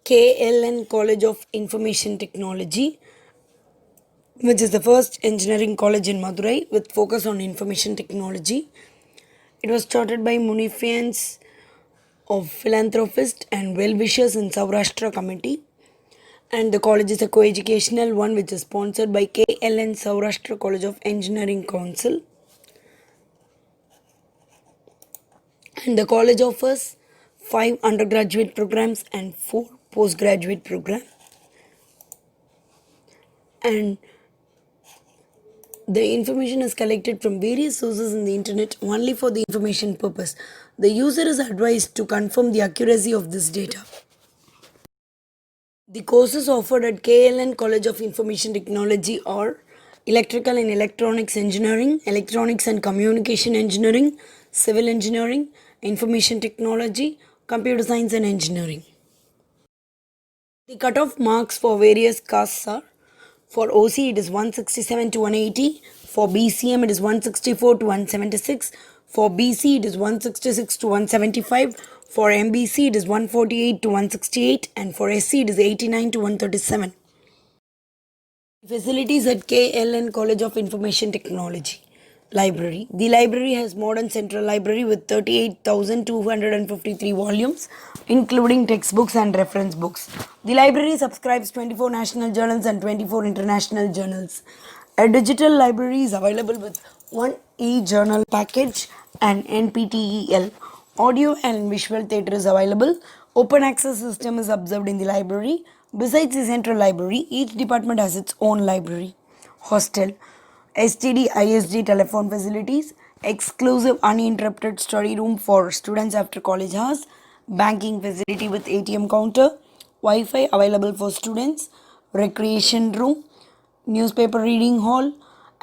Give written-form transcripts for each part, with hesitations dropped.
KLN College of Information Technology, which is the first engineering college in Madurai with focus on information technology. It was started by Munifians of philanthropists and well-wishers in Saurashtra Committee, and the college is a co-educational one which is sponsored by KLN Saurashtra College of Engineering Council. And the college offers 5 undergraduate programs and 4 postgraduate programs. And the information is collected from various sources in the internet only for the information purpose. The user is advised to confirm the accuracy of this data. The courses offered at KLN College of Information Technology are Electrical and Electronics Engineering, Electronics and Communication Engineering, Civil Engineering, Information Technology, Computer Science and Engineering. The cutoff marks for various castes are: for OC it is 167 to 180, for BCM it is 164 to 176, for BC it is 166 to 175, for MBC it is 148 to 168, and for SC it is 89 to 137. Facilities at KLN College of Information Technology. Library. The library has modern central library with 38,253 volumes, including textbooks and reference books. The library subscribes 24 national journals and 24 international journals. A digital library is available with one e-journal package and NPTEL. Audio and visual theatre is available. Open access system is observed in the library. Besides the central library, each department has its own library. Hostel. STD ISD telephone facilities, exclusive uninterrupted study room for students after college hours, banking facility with ATM counter, Wi-Fi available for students, recreation room, newspaper reading hall,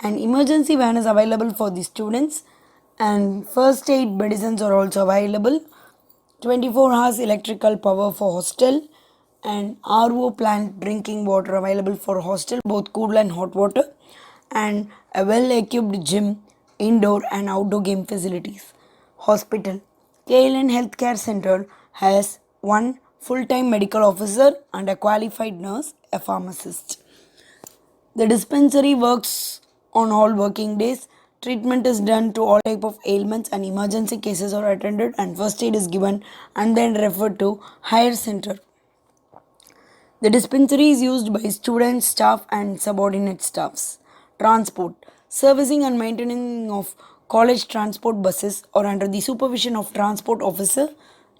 and emergency van is available for the students, and first aid medicines are also available. 24 hours electrical power for hostel, and RO plant drinking water available for hostel, both cool and hot water, and a well-equipped gym, indoor and outdoor game facilities. Hospital. KLN Healthcare Center has one full-time medical officer and a qualified nurse, a pharmacist. The dispensary works on all working days. Treatment is done to all type of ailments and emergency cases are attended, and first aid is given and then referred to higher center. The dispensary is used by students, staff and subordinate staffs. Transport. Servicing and maintaining of college transport buses are under the supervision of transport officer,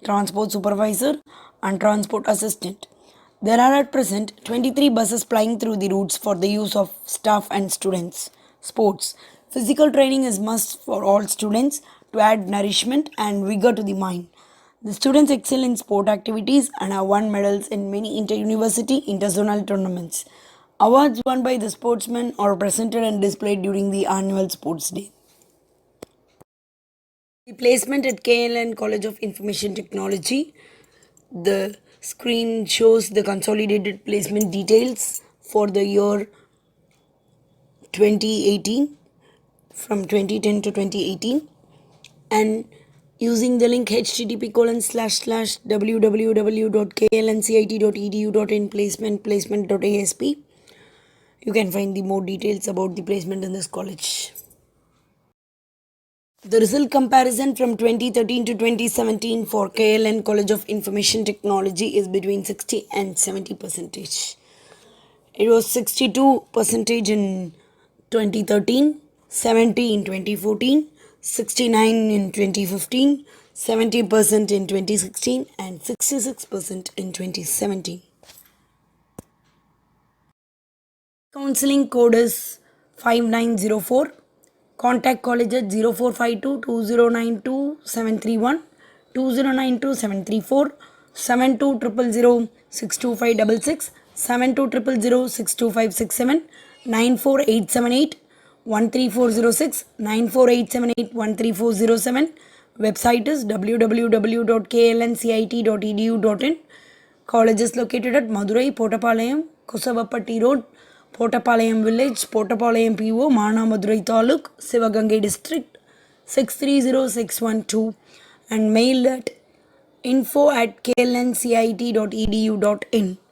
transport supervisor and transport assistant. There are at present 23 buses plying through the routes for the use of staff and students. Sports. Physical training is must for all students to add nourishment and vigor to the mind. The students excel in sport activities and have won medals in many inter-university, interzonal tournaments. Awards won by the sportsmen are presented and displayed during the annual sports day. The placement at KLN College of Information Technology. The screen shows the consolidated placement details for the year 2018, from 2010 to 2018, and using the link http://www.klncit.edu.in placement.asp, you can find the more details about the placement in this college. The result comparison from 2013 to 2017 for KLN College of Information Technology is between 60 and 70%. It was 62% in 2013, 70 in 2014, 69 in 2015, 70% in 2016 and 66% in 2017. Counseling code is 5904. Contact college at 0452 2092 731, 2092 734, 7200 62566, 7200 62567, 94878 13406, 94878 13407. Website is www.klncit.edu.in. College is located at Madurai, Pottapalayam, Kosavapatti Road, Pottapalayam Village, Pottapalayam PO, Mana Madurai Taluk, Sivagangai District, 630612, and mail at info@klncit.edu.in.